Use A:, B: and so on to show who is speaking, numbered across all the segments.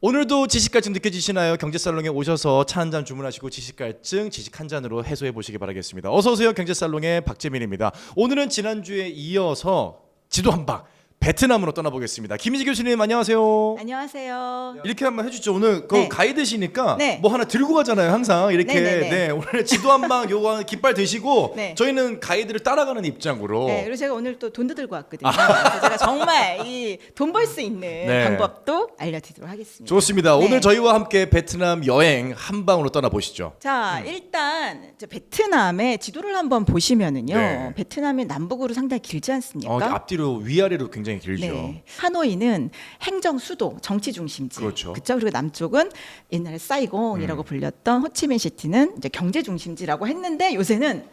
A: 오늘도 지식갈증 느껴지시나요? 경제살롱에 오셔서 차 한 잔 주문하시고 지식갈증, 지식 한 잔으로 해소해 보시기 바라겠습니다. 어서 오세요. 경제살롱의 박재민입니다. 오늘은 지난주에 이어서 지도 한방 베트남으로 떠나보겠습니다. 김희지 교수님 안녕하세요.
B: 안녕하세요.
A: 이렇게 한번 해주죠. 오늘 그
B: 네.
A: 가이드시니까
B: 네.
A: 뭐 하나 들고 가잖아요. 항상 이렇게.
B: 네네네.
A: 네, 오늘 지도 한방 요거 깃발 드시고
B: 네.
A: 저희는 가이드를 따라가는 입장으로.
B: 네, 그리고 제가 오늘 또 돈도 들고 왔거든요. 그래서 제가 정말 이 돈 벌 수 있는
A: 네.
B: 방법도 알려드리도록 하겠습니다.
A: 좋습니다.
B: 네.
A: 오늘 저희와 함께 베트남 여행 한방으로 떠나보시죠.
B: 자, 일단 이제 베트남의 지도를 한번 보시면은요.
A: 네.
B: 베트남이 남북으로 상당히 길지 않습니까?
A: 앞뒤로 위아래로 굉장히 길죠.
B: 네. 하노이는 행정 수도, 정치 중심지.
A: 그렇죠.
B: 그쵸? 그리고 남쪽은 옛날에 사이공이라고 불렸던 호치민시티는 이제 경제 중심지라고 했는데 요새는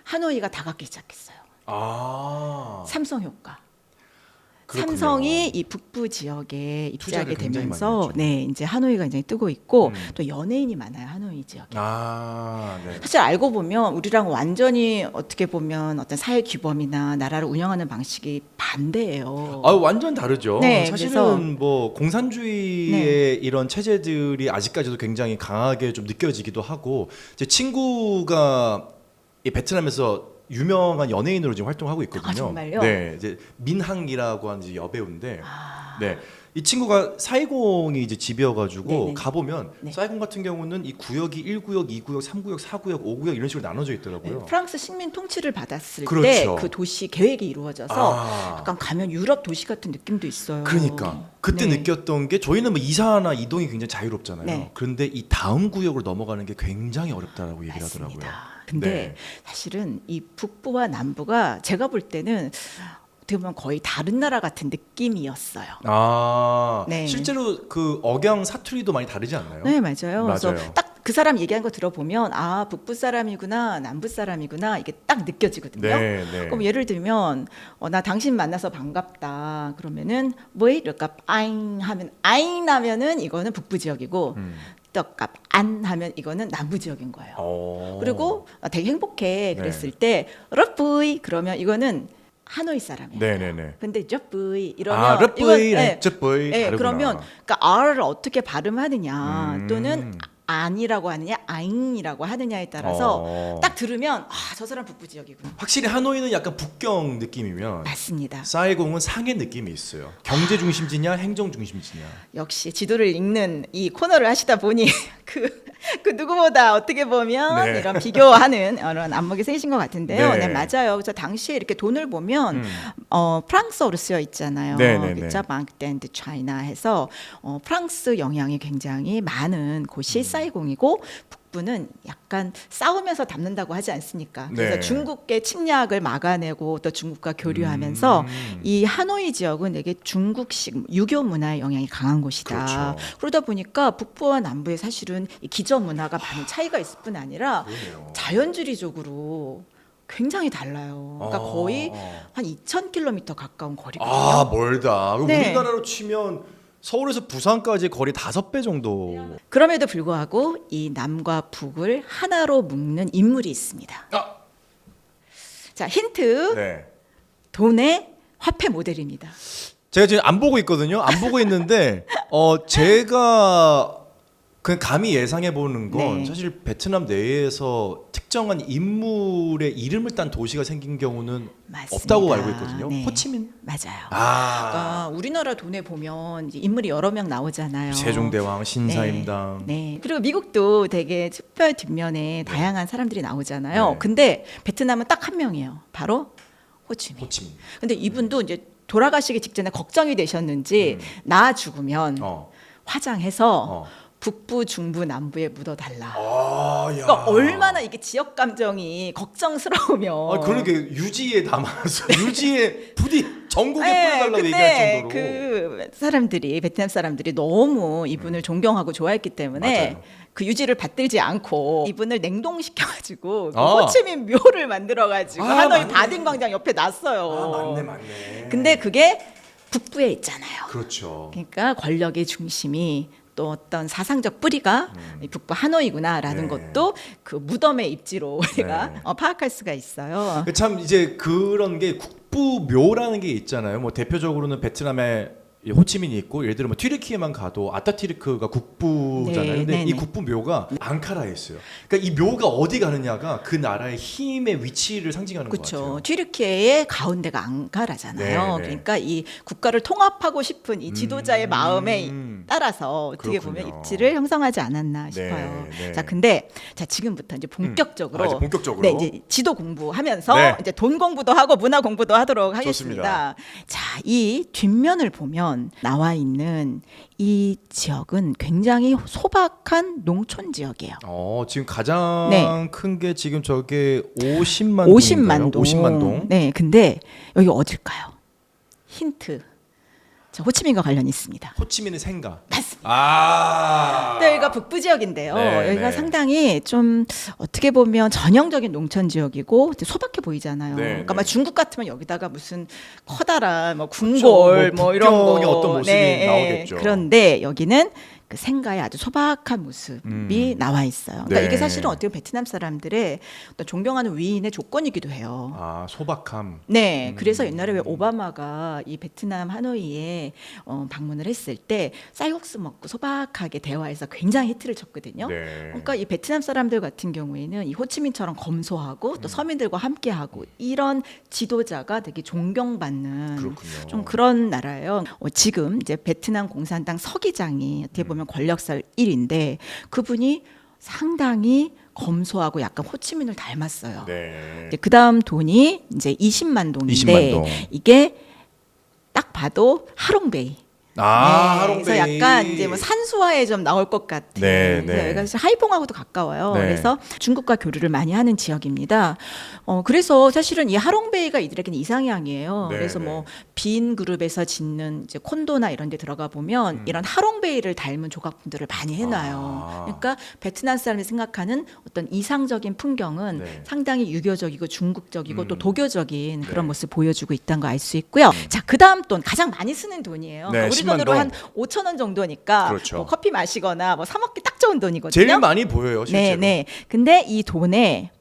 B: 하노이가 다가기 시작했어요.
A: 아,
B: 삼성 효과.
A: 그렇군요.
B: 삼성이 이 북부 지역에 입지하게
A: 투자를 굉장히
B: 되면서
A: 많이 했죠.
B: 네, 이제 하노이가 굉장히 뜨고 있고 또 연예인이 많아요. 하노이 지역에.
A: 네.
B: 사실 알고 보면 우리랑 완전히 어떻게 보면 어떤 사회 규범이나 나라를 운영하는 방식이 반대예요.
A: 완전 다르죠.
B: 네,
A: 사실은
B: 그래서-
A: 뭐 공산주의의 이런 체제들이 아직까지도 굉장히 강하게 좀 느껴지기도 하고, 제 친구가 이 베트남에서 유명한 연예인으로 지금 활동하고 있거든요.
B: 아, 정말요?
A: 네, 이제 민항이라고 하는 이제 여배우인데,
B: 아.
A: 네. 이 친구가 사이공이 이제 집이어가지고
B: 네네.
A: 가보면
B: 네.
A: 사이공 같은 경우는 이 구역이 1구역, 2구역, 3구역, 4구역, 5구역 이런 식으로 나눠져 있더라고요.
B: 네, 프랑스 식민 통치를 받았을
A: 그렇죠.
B: 때 그 도시 계획이 이루어져서
A: 아.
B: 약간 가면 유럽 도시 같은 느낌도 있어요.
A: 그러니까 그때
B: 네.
A: 느꼈던 게 저희는 뭐 이사나 이동이 굉장히 자유롭잖아요.
B: 네.
A: 그런데 이 다음 구역으로 넘어가는 게 굉장히 어렵다라고 얘기를 하더라고요.
B: 맞습니다. 근데
A: 네.
B: 사실은 이 북부와 남부가 제가 볼 때는 어떻게 보면 거의 다른 나라 같은 느낌이었어요. 네.
A: 실제로 그 억양 사투리도 많이 다르지 않나요?
B: 네, 맞아요. 그래서
A: 맞아요.
B: 딱 그 사람 얘기한 거 들어보면 아, 북부 사람이구나, 남부 사람이구나 이게 딱 느껴지거든요.
A: 네, 네.
B: 그럼 예를 들면 나 당신 만나서 반갑다 그러면은 뭐이 이럴까 아잉 하면 아잉 하면은 이거는 북부 지역이고 떡값 안 하면 이거는 남부 지역인 거예요. 그리고 되게 행복해 그랬을 때 러브이 그러면 이거는 하노이 사람이에요.
A: 네네네.
B: 근데 저브이 이러면
A: 러브이,
B: 네,
A: 쩌브이
B: 네,
A: 다르구나.
B: 그러면 그러니까 R을 어떻게 발음하느냐 또는
A: 음.
B: 안이라고 하느냐 아잉이라고 하느냐에 따라서 딱 들으면 저 사람 북부 지역이구나.
A: 확실히 하노이는 약간 북경 느낌이면
B: 맞습니다.
A: 사이공은 상해 느낌이 있어요. 경제 중심지냐, 행정 중심지냐.
B: 역시 지도를 읽는 이 코너를 하시다 보니 그 누구보다 어떻게 보면
A: 네.
B: 이런 비교하는 이런 안목이 세신 것 같은데요.
A: 네.
B: 네, 맞아요. 그래서 당시에 이렇게 돈을 보면 프랑스어로 쓰여 있잖아요.
A: 네, 네, 네.
B: 그렇죠? 방크앤드 차이나 해서 프랑스 영향이 굉장히 많은 곳이 사이공이고 북부는 약간 싸우면서 담는다고 하지 않습니까? 그래서
A: 네.
B: 중국의 침략을 막아내고 또 중국과 교류하면서 이 하노이 지역은 되게 중국식 유교 문화의 영향이 강한 곳이다.
A: 그렇죠.
B: 그러다 보니까 북부와 남부에 사실은 이 기저 문화가 많은 차이가 있을 뿐 아니라
A: 그러네요.
B: 자연주리적으로 굉장히 달라요. 그러니까 거의 한 2,000km 가까운 거리거든요.
A: 멀다.
B: 네.
A: 우리나라로 치면 서울에서 부산까지 거리 5배 정도.
B: 그럼에도 불구하고 이 남과 북을 하나로 묶는 인물이 있습니다. 자, 힌트.
A: 네.
B: 돈의 화폐 모델입니다.
A: 제가 지금 안 보고 있거든요. 안 보고 있는데 제가 그냥 감히 예상해 보는 건
B: 네.
A: 사실 베트남 내에서 특정한 인물의 이름을 딴 도시가 생긴 경우는
B: 맞습니다.
A: 없다고 알고 있거든요.
B: 네.
A: 호치민?
B: 맞아요.
A: 아,
B: 그러니까 우리나라 돈에 보면 이제 인물이 여러 명 나오잖아요.
A: 세종대왕, 신사임당.
B: 네. 그리고 미국도 되게 특별 뒷면에 다양한 사람들이 나오잖아요.
A: 네.
B: 근데 베트남은 딱 한 명이에요. 바로 호치민.
A: 호치민.
B: 근데 이분도 이제 돌아가시기 직전에 걱정이 되셨는지 나 죽으면
A: 어.
B: 화장해서 북부, 중부, 남부에 묻어달라.
A: 야.
B: 그러니까 얼마나 이게 지역 감정이 걱정스러우면.
A: 그러게 유지에 담아서 유지에 부디 전국에
B: 네,
A: 뿌려달라고
B: 근데
A: 얘기할 정도로.
B: 그 사람들이 베트남 사람들이 너무 이분을 존경하고 좋아했기 때문에
A: 맞아요.
B: 그 유지를 받들지 않고 이분을 냉동시켜가지고 그
A: 아.
B: 호치민 묘를 만들어가지고
A: 아,
B: 하노이
A: 맞네.
B: 바딘 광장 옆에 놨어요.
A: 맞네.
B: 근데 그게 북부에 있잖아요.
A: 그렇죠.
B: 그러니까 권력의 중심이 또 어떤 사상적 뿌리가 이 북부 하노이구나라는
A: 네.
B: 것도 그 무덤의 입지로 우리가
A: 네.
B: 파악할 수가 있어요.
A: 참 이제 그런 게 국부묘라는 게 있잖아요. 뭐 대표적으로는 베트남의 이 호치민이 있고 예를 들어 뭐 튀르키예만 가도 아타튀르크가 국부잖아요.
B: 네,
A: 근데
B: 네,
A: 이
B: 네.
A: 국부 묘가 앙카라에 있어요. 그러니까 이 묘가 어디 가느냐가 그 나라의 힘의 위치를 상징하는 것 같아요.
B: 그렇죠. 튀르키예의 가운데가 앙카라잖아요.
A: 네, 네.
B: 그러니까 이 국가를 통합하고 싶은 이 지도자의 마음에 따라서 어떻게
A: 그렇군요.
B: 보면 입지를 형성하지 않았나 싶어요.
A: 네, 네.
B: 자, 근데 자 지금부터 이제 본격적으로
A: 이제 본격적으로
B: 네, 이제 지도 공부하면서
A: 네.
B: 이제 돈 공부도 하고 문화 공부도 하도록 하겠습니다.
A: 좋습니다.
B: 자, 이 뒷면을 보면 나와 있는 이 지역은 굉장히 소박한 농촌 지역이에요.
A: 지금 가장
B: 네.
A: 큰 게 지금 저게 50만
B: 50만 동.
A: 50만 동.
B: 네, 근데 여기 어딜까요? 힌트. 저 호치민과 관련이 있습니다.
A: 호치민의 생가.
B: 맞습니다.
A: 아.
B: 네, 여기가 북부 지역인데요.
A: 네,
B: 여기가
A: 네.
B: 상당히 좀 어떻게 보면 전형적인 농촌 지역이고 소박해 보이잖아요.
A: 네,
B: 그러니까
A: 네.
B: 막 중국 같으면 여기다가 무슨 커다란 뭐
A: 그렇죠.
B: 궁궐
A: 뭐
B: 뭐 이런 거
A: 북경의 어떤 모습이 나오겠죠.
B: 그런데 여기는 그 생가의 아주 소박한 모습이 나와 있어요. 그러니까
A: 네.
B: 이게 사실은 어떻게 보면 베트남 사람들의 어떤 존경하는 위인의 조건이기도 해요.
A: 소박함.
B: 네, 그래서 옛날에 왜 오바마가 이 베트남 하노이에 방문을 했을 때 쌀국수 먹고 소박하게 대화해서 굉장히 히트를 쳤거든요.
A: 네.
B: 그러니까 이 베트남 사람들 같은 경우에는 이 호치민처럼 검소하고 또 서민들과 함께하고 이런 지도자가 되게 존경받는
A: 그렇군요.
B: 좀 그런 나라예요. 지금 이제 베트남 공산당 서기장이 어떻게 보면 권력살 1인데 그분이 상당히 검소하고 약간 호치민을 닮았어요.
A: 네.
B: 그 다음 돈이 이제 20만 동인데
A: 20만 동.
B: 이게 딱 봐도 하롱베이. 네,
A: 하롱베이.
B: 그래서 약간 이제 뭐 산수화에 좀 나올 것 같은.
A: 네,
B: 그래서
A: 네.
B: 여기가 사실 하이퐁하고도 가까워요.
A: 네.
B: 그래서 중국과 교류를 많이 하는 지역입니다. 그래서 사실은 이 하롱베이가 이들에게는 이상향이에요.
A: 네,
B: 그래서
A: 네.
B: 뭐 빈 그룹에서 짓는 이제 콘도나 이런 데 들어가 보면 이런 하롱베이를 닮은 조각품들을 많이 해놔요. 그러니까 베트남 사람이 생각하는 어떤 이상적인 풍경은
A: 네.
B: 상당히 유교적이고 중국적이고 또 도교적인 그런
A: 네.
B: 모습을 보여주고 있다는 거 알 수 있고요. 자, 그다음 돈 가장 많이 쓰는 돈이에요.
A: 네,
B: 우리
A: 10만
B: 돈으로
A: 동.
B: 한 5천 원 정도니까
A: 그렇죠.
B: 뭐 커피 마시거나 뭐 사 먹기 딱 좋은 돈이거든요.
A: 제일 많이 보여요, 실제로.
B: 네, 네. 근데 이 돈에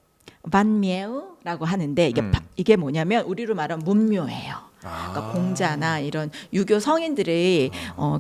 B: 반미에우라고 하는데 이게 뭐냐면 우리로 말하면 문묘예요. 그러니까 공자나 이런 유교 성인들의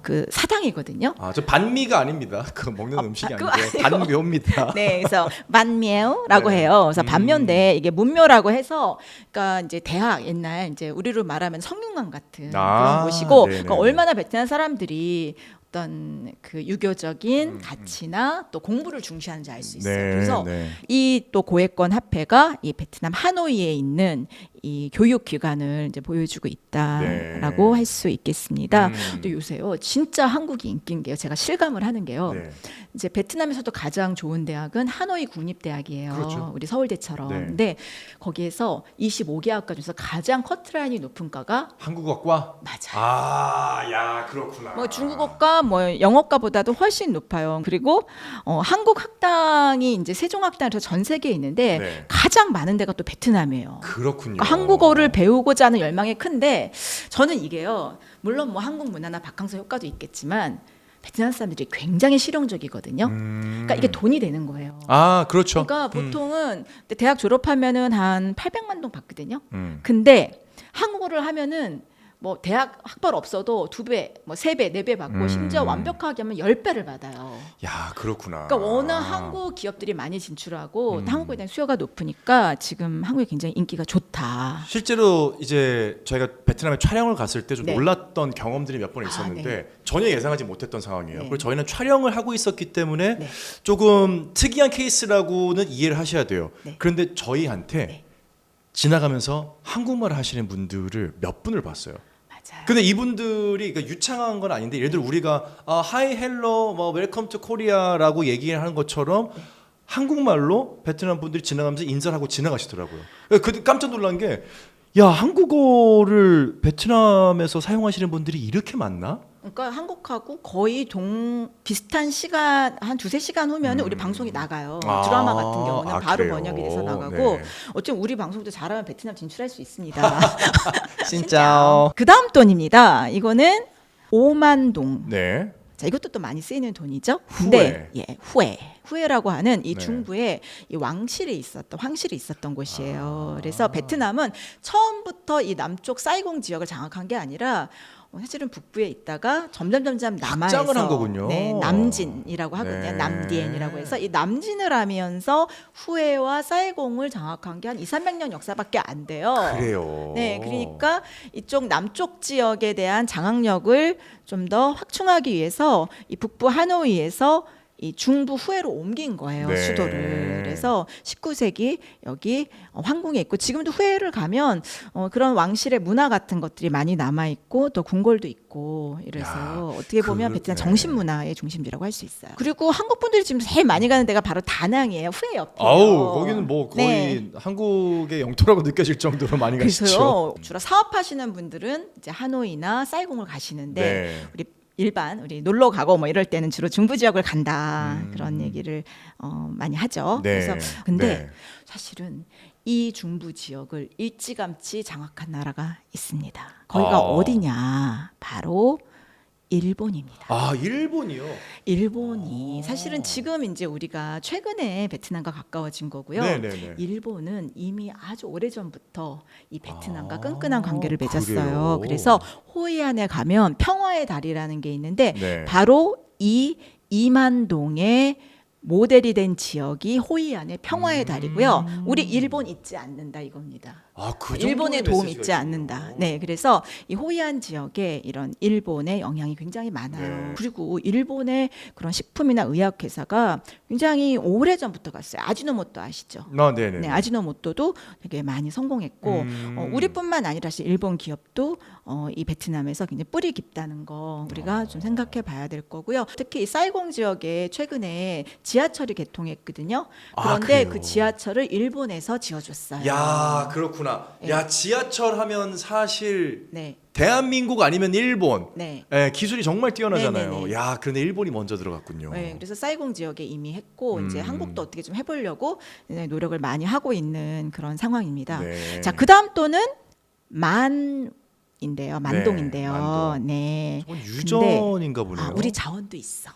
B: 그 사당이거든요.
A: 저 반미가 아닙니다. 그 먹는 음식이
B: 그거
A: 아니고
B: 아니고.
A: 반묘입니다.
B: 네, 그래서 반묘라고
A: 네.
B: 해요. 그래서 반묘인데 이게 문묘라고 해서, 그러니까 이제 대학 옛날 이제 우리로 말하면 성균관 같은 그런 곳이고,
A: 네네.
B: 그러니까 얼마나 베트남 사람들이 어떤 그 유교적인 가치나 또 공부를 중시하는지 알 수 있어요.
A: 네,
B: 그래서
A: 네.
B: 이 또 고액권 화폐가 이 베트남 하노이에 있는 이 교육 기관을 이제 보여주고 있다라고
A: 네.
B: 할 수 있겠습니다. 또 요새요 진짜 한국이 인기인 게요. 제가 실감을 하는 게요.
A: 네.
B: 이제 베트남에서도 가장 좋은 대학은 하노이 국립대학이에요.
A: 그렇죠.
B: 우리 서울대처럼.
A: 네.
B: 근데 거기에서 25개 학과 중에서 가장 커트라인이 높은 과가
A: 한국어과?
B: 맞아요.
A: 야, 그렇구나.
B: 뭐 중국어과, 뭐 영어과보다도 훨씬 높아요. 그리고 한국 학당이 이제 세종학당에서 전 세계에 있는데
A: 네.
B: 가장 많은 데가 또 베트남이에요.
A: 그렇군요.
B: 그러니까 한국어를 배우고자 하는 열망이 큰데 저는 이게요. 물론 뭐 한국 문화나 바캉스 효과도 있겠지만 베트남 사람들이 굉장히 실용적이거든요. 그러니까 이게 돈이 되는 거예요.
A: 그렇죠.
B: 그러니까 보통은 대학 졸업하면은 한 800만 동 받거든요.
A: 음.
B: 근데 한국어를 하면은 뭐 대학 학벌 없어도 2배, 뭐 3배, 4배 받고 심지어 완벽하게 하면 10배를 받아요.
A: 야, 그렇구나.
B: 그러니까 워낙 한국 기업들이 많이 진출하고 또 한국에 대한 수요가 높으니까 지금 한국이 굉장히 인기가 좋다.
A: 실제로 이제 저희가 베트남에 촬영을 갔을 때 좀
B: 네.
A: 놀랐던 경험들이 몇 번 있었는데
B: 네.
A: 전혀 예상하지 못했던 상황이에요.
B: 네.
A: 그리고 저희는 촬영을 하고 있었기 때문에
B: 네.
A: 조금 특이한 케이스라고는 이해를 하셔야 돼요.
B: 네.
A: 그런데 저희한테
B: 네.
A: 지나가면서 한국말 하시는 분들을 몇 분을 봤어요.
B: 맞아요.
A: 근데 이분들이 그러니까 유창한 건 아닌데 예를 들어 우리가 하이 헬로 뭐 웰컴 투 코리아라고 얘기를 하는 것처럼 한국말로 베트남 분들이 지나가면서 인사를 하고 지나가시더라고요. 그 깜짝 놀란 게 야, 한국어를 베트남에서 사용하시는 분들이 이렇게 많나?
B: 그러니까 한국하고 거의 비슷한 시간 한 2-3시간 후면은 우리 방송이 나가요. 드라마 같은 경우는 바로
A: 그래요?
B: 번역이 돼서 나가고
A: 네.
B: 어쩜 우리 방송도 잘하면 베트남 진출할 수 있습니다.
A: 진짜.
B: 그다음 돈입니다. 이거는 5만 동.
A: 네.
B: 자, 이것도 또 많이 쓰이는 돈이죠. 근데 후에라고 하는 이
A: 네.
B: 중부에 이 황실이 있었던 곳이에요. 그래서 베트남은 처음부터 이 남쪽 사이공 지역을 장악한 게 아니라 사실은 북부에 있다가 점점 남하에서
A: 확장을 한 거군요.
B: 네, 남진이라고 하거든요.
A: 네.
B: 남디엔이라고 해서 이 남진을 하면서 후에와 사이공을 장악한 게 한 200~300년 역사밖에 안 돼요.
A: 그래요.
B: 네, 그러니까 이쪽 남쪽 지역에 대한 장악력을 좀 더 확충하기 위해서 이 북부 하노이에서 이 중부 후에로 옮긴 거예요.
A: 네.
B: 수도를. 그래서 19세기 여기 황궁에 있고 지금도 후에를 가면 그런 왕실의 문화 같은 것들이 많이 남아 있고 또 궁궐도 있고 이래서
A: 야,
B: 어떻게 보면 베트남
A: 네.
B: 정신 문화의 중심지라고 할 수 있어요. 그리고 한국 분들이 지금 제일 많이 가는 데가 바로 다낭이에요. 후에 옆이에요.
A: 아우 거기는 뭐 거의
B: 네.
A: 한국의 영토라고 느껴질 정도로 많이 가시죠.
B: 그래서요. 주로 사업하시는 분들은 이제 하노이나 사이공을 가시는데
A: 네.
B: 우리 놀러 가고 뭐 이럴 때는 주로 중부 지역을 간다 그런 얘기를 많이 하죠.
A: 네.
B: 그래서 근데
A: 네.
B: 사실은 이 중부 지역을 일찌감치 장악한 나라가 있습니다. 거기가 어디냐? 바로 일본입니다.
A: 아 일본이요.
B: 일본이 사실은 지금 이제 우리가 최근에 베트남과 가까워진 거고요.
A: 네네네.
B: 일본은 이미 아주 오래 전부터 이 베트남과
A: 아,
B: 끈끈한 관계를 맺었어요.
A: 그래요?
B: 그래서 호이안에 가면 평화의 다리라는 게 있는데
A: 네.
B: 바로 이 이만동의 모델이 된 지역이 호이안의 평화의 다리고요. 우리 일본 잊지 않는다 이겁니다.
A: 아, 그
B: 일본의
A: 정도의
B: 도움
A: 메시지가
B: 잊지 않는다.
A: 있군요.
B: 네, 그래서 이 호이안 지역에 이런 일본의 영향이 굉장히 많아요.
A: 네.
B: 그리고 일본의 그런 식품이나 의학 회사가 굉장히 오래 전부터 갔어요. 아지노모토 아시죠?
A: 아, 네네.
B: 네, 아지노모토도 되게 많이 성공했고 우리뿐만 아니라 사실 일본 기업도 이 베트남에서 굉장히 뿌리 깊다는 거 우리가 좀 생각해 봐야 될 거고요. 특히 이 사이공 지역에 최근에 지하철이 개통했거든요. 그런데
A: 그래요?
B: 그 지하철을 일본에서 지어줬어요.
A: 야 그렇구나.
B: 네.
A: 야 지하철 하면 사실
B: 네,
A: 대한민국 아니면 일본.
B: 네.
A: 예, 기술이 정말 뛰어나잖아요.
B: 네네네.
A: 야 그런데 일본이 먼저 들어갔군요.
B: 네, 그래서 사이공 지역에 이미 했고 이제
A: 음.
B: 한국도 어떻게 좀 해보려고 노력을 많이 하고 있는 그런 상황입니다.
A: 네.
B: 자, 그다음 또는 만인데요, 만동인데요.
A: 만동.
B: 네.
A: 저건 유전인가 보네요.
B: 우리 자원도 있어.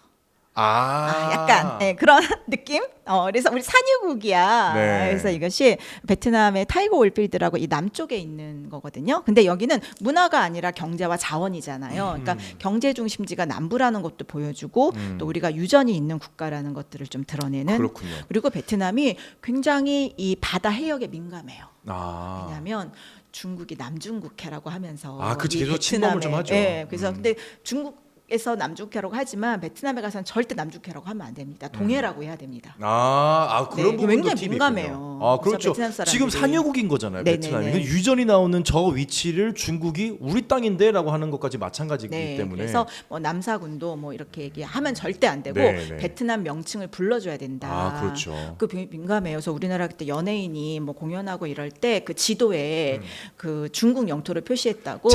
A: 아,
B: 약간 그런 느낌? 그래서 우리 산유국이야.
A: 네.
B: 그래서 이것이 베트남의 타이거 올필드라고 이 남쪽에 있는 거거든요. 근데 여기는 문화가 아니라 경제와 자원이잖아요. 그러니까 경제 중심지가 남부라는 것도 보여주고 또 우리가 유전이 있는 국가라는 것들을 좀 드러내는.
A: 그렇군요.
B: 그리고 베트남이 굉장히 이 바다 해역에 민감해요.
A: 아,
B: 왜냐하면 중국이 남중국해라고 하면서
A: 그
B: 이
A: 제도 침범을 좀 하죠.
B: 예, 그래서 근데 중국에서 남중국해라고 하지만 베트남에 가서는 절대 남중국해라고 하면 안 됩니다. 동해라고 해야 됩니다.
A: 그런
B: 네,
A: 부분도
B: 굉장히
A: 팁이
B: 민감해요.
A: 있군요.
B: 그래서
A: 그렇죠.
B: 베트남 사람들이-
A: 지금 산유국인 거잖아요.
B: 네네네.
A: 베트남이. 그 유전이 나오는 저 위치를 중국이 우리 땅인데라고 하는 것까지 마찬가지이기
B: 네,
A: 때문에.
B: 그래서 뭐 남사군도 뭐 이렇게 얘기하면 절대 안 되고
A: 네네.
B: 베트남 명칭을 불러줘야 된다.
A: 그렇죠.
B: 그 민감해요. 그래서 우리나라 그때 연예인이 뭐 공연하고 이럴 때 그 지도에 그 중국 영토를 표시했다고.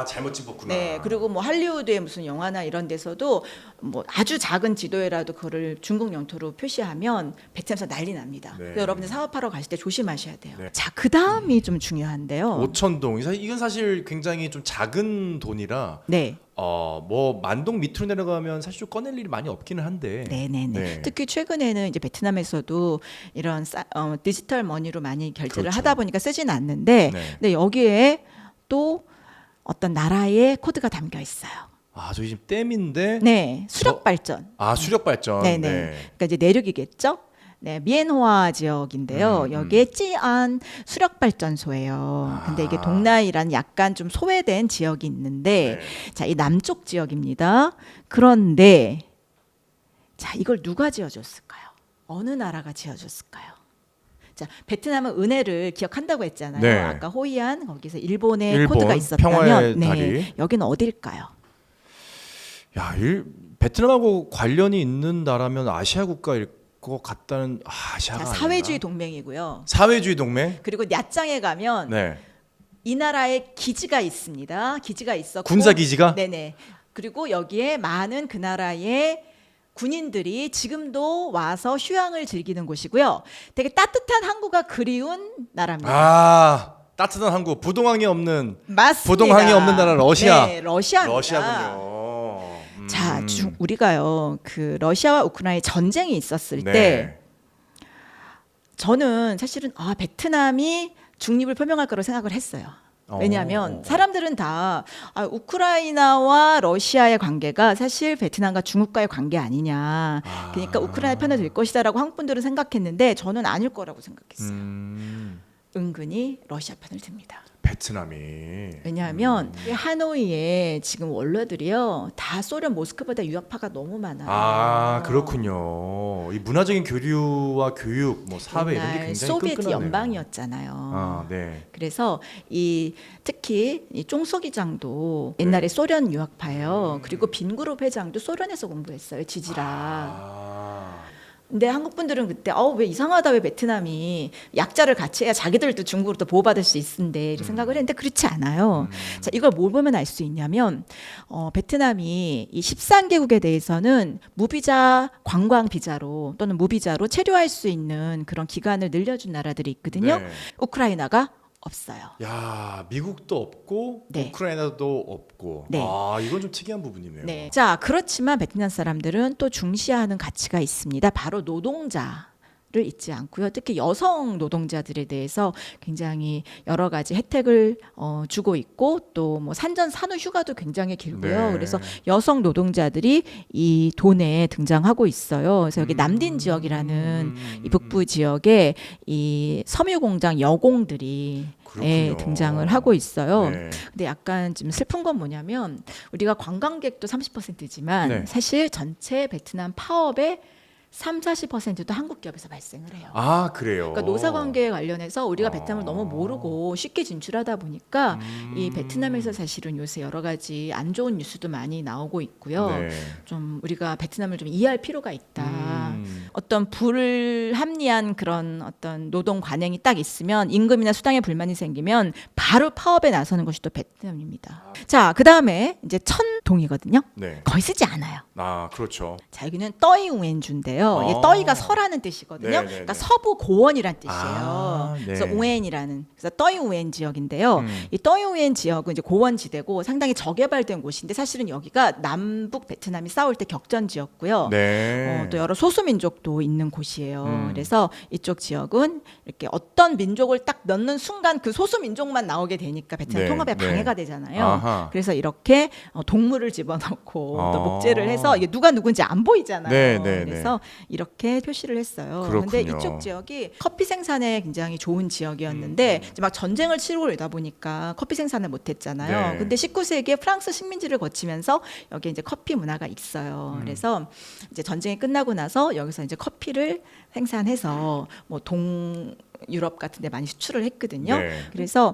A: 잘못 짚었구나.
B: 네, 그리고 뭐 할리우드의 무슨 영화나 이런 데서도 뭐 아주 작은 지도에라도 그거를 중국 영토로 표시하면 베트남에서 난리 납니다.
A: 네.
B: 그래서 여러분들 사업하러 가실 때 조심하셔야 돼요.
A: 네.
B: 자, 그 다음이 좀 중요한데요.
A: 5천동. 이건 사실 굉장히 좀 작은 돈이라
B: 네.
A: 뭐 만동 밑으로 내려가면 사실 좀 꺼낼 일이 많이 없기는 한데.
B: 네네네.
A: 네.
B: 특히 최근에는 이제 베트남에서도 이런 디지털 머니로 많이 결제를
A: 그렇죠.
B: 하다 보니까 쓰진 않는데,
A: 네.
B: 근데 여기에 또 어떤 나라의 코드가 담겨 있어요.
A: 저기 지금 댐인데.
B: 네, 수력 발전.
A: 수력 발전.
B: 네네. 그러니까 이제 내륙이겠죠. 네, 미엔화 지역인데요. 여기에 찌안 수력 발전소예요. 근데 이게 동나이라는 약간 좀 소외된 지역이 있는데,
A: 네.
B: 자, 이 남쪽 지역입니다. 그런데 자, 이걸 누가 지어줬을까요? 어느 나라가 지어줬을까요? 자, 베트남은 은혜를 기억한다고 했잖아요.
A: 네.
B: 아까 호이안 거기서 일본의
A: 일본,
B: 코드가 있었다면,
A: 평화의 다리.
B: 여기는 어딜까요?
A: 베트남하고 관련이 있는 나라면 아시아 국가일 것 같다는. 아시아가
B: 자,
A: 아닌가?
B: 사회주의 동맹이고요.
A: 사회주의 동맹.
B: 그리고 야짱에 가면
A: 네.
B: 이 나라에 기지가 있습니다. 기지가 있었고
A: 군사 기지가.
B: 네네. 그리고 여기에 많은 그 나라의 군인들이 지금도 와서 휴양을 즐기는 곳이고요. 되게 따뜻한 항구가 그리운 나라입니다.
A: 따뜻한 한국. 부동항이 없는.
B: 맞습니다.
A: 부동항이 없는 나라 러시아.
B: 네, 러시아입니다.
A: 러시아군요.
B: 자, 우리가요. 그 러시아와 우크라이나 전쟁이 있었을
A: 네.
B: 때 저는 사실은 베트남이 중립을 표명할 거라고 생각을 했어요. 왜냐하면 사람들은 다 우크라이나와 러시아의 관계가 사실 베트남과 중국과의 관계 아니냐. 그러니까 우크라이나 편을 들 것이다라고 한국 분들은 생각했는데 저는 아닐 거라고 생각했어요. 은근히 러시아 편을 듭니다.
A: 베트남이.
B: 왜냐하면 이 하노이에 지금 원로들이요 다 소련 모스크바다 유학파가 너무 많아요.
A: 아 그렇군요. 이 문화적인 교류와 교육, 뭐 사회 이런 게
B: 옛날
A: 굉장히
B: 소비에트
A: 끈끈하네요.
B: 연방이었잖아요.
A: 아 네.
B: 그래서 이 특히 이 쫑석이장도 옛날에 소련 유학파예요. 그리고 빈그룹 회장도 소련에서 공부했어요. 지지라.
A: 아.
B: 근데 한국 분들은 그때 왜 이상하다 왜 베트남이 약자를 같이 해야 자기들도 중국으로부터 보호받을 수 있는데 이렇게 생각을 했는데 그렇지 않아요. 자 이걸 뭘 보면 알 수 있냐면 베트남이 이 13개국에 대해서는 무비자 관광 비자로 또는 무비자로 체류할 수 있는 그런 기간을 늘려준 나라들이 있거든요.
A: 네.
B: 우크라이나가 없어요.
A: 야 미국도 없고
B: 네.
A: 우크라이나도 없고.
B: 네.
A: 아 이건 좀 특이한 부분이네요.
B: 네. 자, 그렇지만 베트남 사람들은 또 중시하는 가치가 있습니다. 바로 노동자를 잊지 않고요. 특히 여성 노동자들에 대해서 굉장히 여러 가지 혜택을 주고 있고 또 뭐 산전 산후 휴가도 굉장히 길고요.
A: 네.
B: 그래서 여성 노동자들이 이 돈에 등장하고 있어요. 그래서 여기 남딘 지역이라는 이 북부 지역에 이 섬유 공장 여공들이
A: 그렇군요.
B: 등장을 하고 있어요.
A: 네.
B: 근데 약간 좀 슬픈 건 뭐냐면 우리가 관광객도 30%지만
A: 네.
B: 사실 전체 베트남 파업의 30-40%도 한국 기업에서 발생을 해요.
A: 아 그래요.
B: 그러니까 노사 관계에 관련해서 우리가 베트남을 너무 모르고 쉽게 진출하다 보니까 이 베트남에서 사실은 요새 여러 가지 안 좋은 뉴스도 많이 나오고 있고요.
A: 네.
B: 좀 우리가 베트남을 좀 이해할 필요가 있다.
A: 음.
B: 어떤 불합리한 그런 어떤 노동 관행이 딱 있으면 임금이나 수당에 불만이 생기면 바로 파업에 나서는 것이 또 베트남입니다. 자, 그다음에 이제 천동이거든요.
A: 네.
B: 거의 쓰지 않아요.
A: 아 그렇죠.
B: 자, 여기는 떠이 우엔주인데요. 이 떠이가 서라는 뜻이거든요.
A: 네네네.
B: 그러니까 서부 고원이란 뜻이에요.
A: 아, 네.
B: 그래서 우엔이라는 그래서 떠이 우엔 지역인데요. 이 떠이 우엔 지역은 이제 고원지대고 상당히 저개발된 곳인데 사실은 여기가 남북 베트남이 싸울 때 격전지였고요.
A: 네.
B: 또 여러 소수민족도 있는 곳이에요. 그래서 이쪽 지역은 이렇게 어떤 민족을 딱 넣는 순간 그 소수민족만 나오게 되니까 베트남
A: 네,
B: 통합에
A: 네.
B: 방해가 되잖아요.
A: 아하.
B: 그래서 이렇게 동물을 집어넣고 또
A: 아.
B: 목재를 해서 이게 누가 누군지 안 보이잖아요.
A: 네, 네,
B: 그래서 이렇게 표시를 했어요.
A: 그렇군요.
B: 근데 이쪽 지역이 커피 생산에 굉장히 좋은 지역이었는데 이제 막 전쟁을 치르고 이러다 보니까 커피 생산을 못 했잖아요.
A: 네.
B: 근데 19세기에 프랑스 식민지를 거치면서 여기에 이제 커피 문화가 있어요. 그래서 이제 전쟁이 끝나고 나서 여기서 이제 커피를 생산해서 뭐 유럽 같은 데 많이 수출을 했거든요.
A: 네.
B: 그래서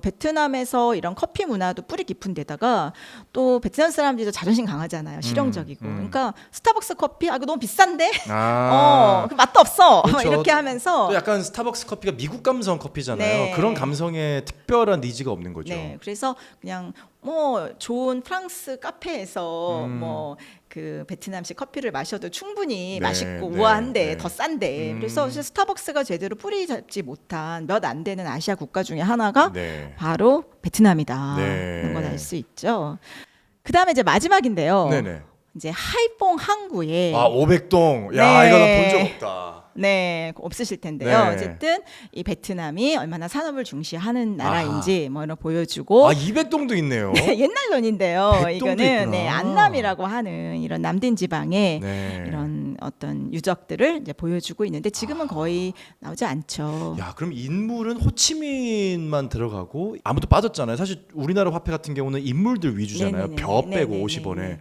B: 베트남에서 이런 커피 문화도 뿌리 깊은 데다가 또 베트남 사람들도 자존심 강하잖아요. 실용적이고. 그러니까 스타벅스 커피 이거 너무 비싼데?
A: 아.
B: 그 맛도 없어.
A: 그렇죠.
B: 이렇게 하면서
A: 또 약간 스타벅스 커피가 미국 감성 커피잖아요.
B: 네.
A: 그런 감성에 특별한 니즈가 없는 거죠.
B: 네. 그래서 그냥 뭐 좋은 프랑스 카페에서 뭐 그 베트남식 커피를 마셔도 충분히
A: 네,
B: 맛있고
A: 네,
B: 우아한데
A: 네.
B: 더 싼데 그래서 스타벅스가 제대로 뿌리 잡지 못한 몇 안 되는 아시아 국가 중에 하나가
A: 네.
B: 바로 베트남이다.
A: 네.
B: 그런 걸 알 수 있죠. 그다음에 이제 마지막인데요.
A: 네네.
B: 이제 하이퐁 항구에
A: 아 500동. 야
B: 네.
A: 이거 나 본 적 없다.
B: 네, 없으실 텐데요.
A: 네.
B: 어쨌든 이 베트남이 얼마나 산업을 중시하는 나라인지 뭐 이런 보여주고
A: 아 200동도 있네요.
B: 옛날론인데요.
A: 백동도
B: 이거는
A: 있구나.
B: 안남이라고 하는 이런 남딘 지방의
A: 네.
B: 이런 어떤 유적들을 이제 보여주고 있는데 지금은 거의 나오지 않죠.
A: 야 그럼 인물은 호치민만 들어가고 아무도 빠졌잖아요. 사실 우리나라 화폐 같은 경우는 인물들 위주잖아요.
B: 네네네.
A: 벼 빼고
B: 네네네.
A: 50원에.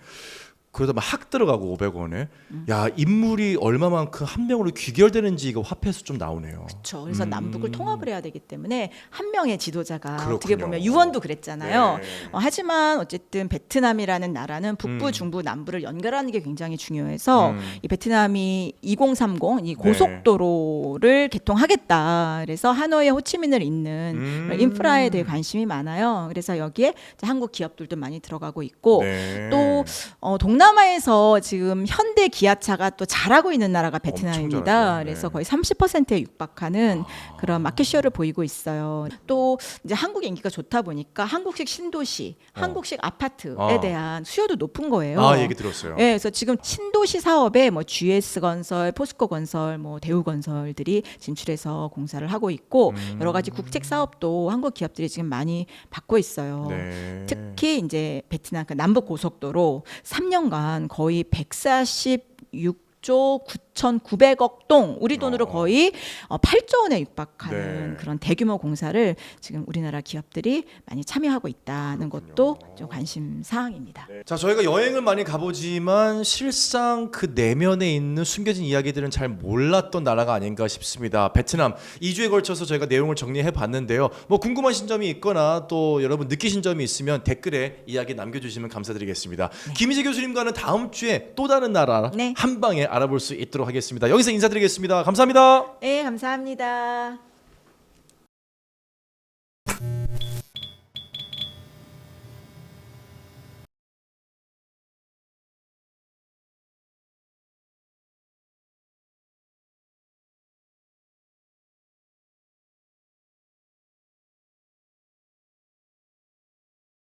A: 그러다 막 학 들어가고 500원에. 야 인물이 얼마만큼 한 명으로 귀결되는지 이거 화폐에서 좀 나오네요.
B: 그렇죠. 그래서 남북을 통합을 해야 되기 때문에 한 명의 지도자가
A: 그렇군요.
B: 어떻게 보면 유언도 그랬잖아요.
A: 네.
B: 하지만 어쨌든 베트남이라는 나라는 북부, 중부, 남부를 연결하는 게 굉장히 중요해서 이 베트남이 2030 이 고속도로를 개통하겠다. 그래서 하노이에 호치민을 잇는 인프라에 대해 관심이 많아요. 그래서 여기에 이제 한국 기업들도 많이 들어가고 있고
A: 네.
B: 또 동남 동남아에서 지금 현대 기아차가 또 잘하고 있는 나라가
A: 엄청
B: 베트남입니다.
A: 잘하죠. 네.
B: 그래서 거의 30%에 육박하는 그런 마켓쉐어를 보이고 있어요. 또 이제 한국의 인기가 좋다 보니까 한국식 신도시, 한국식 아파트에 대한 수요도 높은 거예요.
A: 아, 얘기 들었어요.
B: 네, 그래서 지금 신도시 사업에 뭐 GS 건설, 포스코 건설, 뭐 대우 건설들이 진출해서 공사를 하고 있고 여러 가지 국책 사업도 한국 기업들이 지금 많이 받고 있어요.
A: 네.
B: 특히 이제 베트남 그 남북 고속도로 3년간 거의 146조 9,900억 동 우리 돈으로 거의 8조 원에 육박하는
A: 네.
B: 그런 대규모 공사를 지금 우리나라 기업들이 많이 참여하고 있다는 것도 좀 관심 사항입니다.
A: 자, 저희가 여행을 많이 가보지만 실상 그 내면에 있는 숨겨진 이야기들은 잘 몰랐던 나라가 아닌가 싶습니다. 베트남 2주에 걸쳐서 저희가 내용을 정리해 봤는데요. 뭐 궁금하신 점이 있거나 또 여러분 느끼신 점이 있으면 댓글에 이야기 남겨주시면 감사드리겠습니다. 김희재 교수님과는 다음 주에 또 다른 나라
B: 네.
A: 한 방에 알아볼 수 있도록 하겠습니다. 여기서 인사드리겠습니다. 감사합니다.
B: 네, 감사합니다.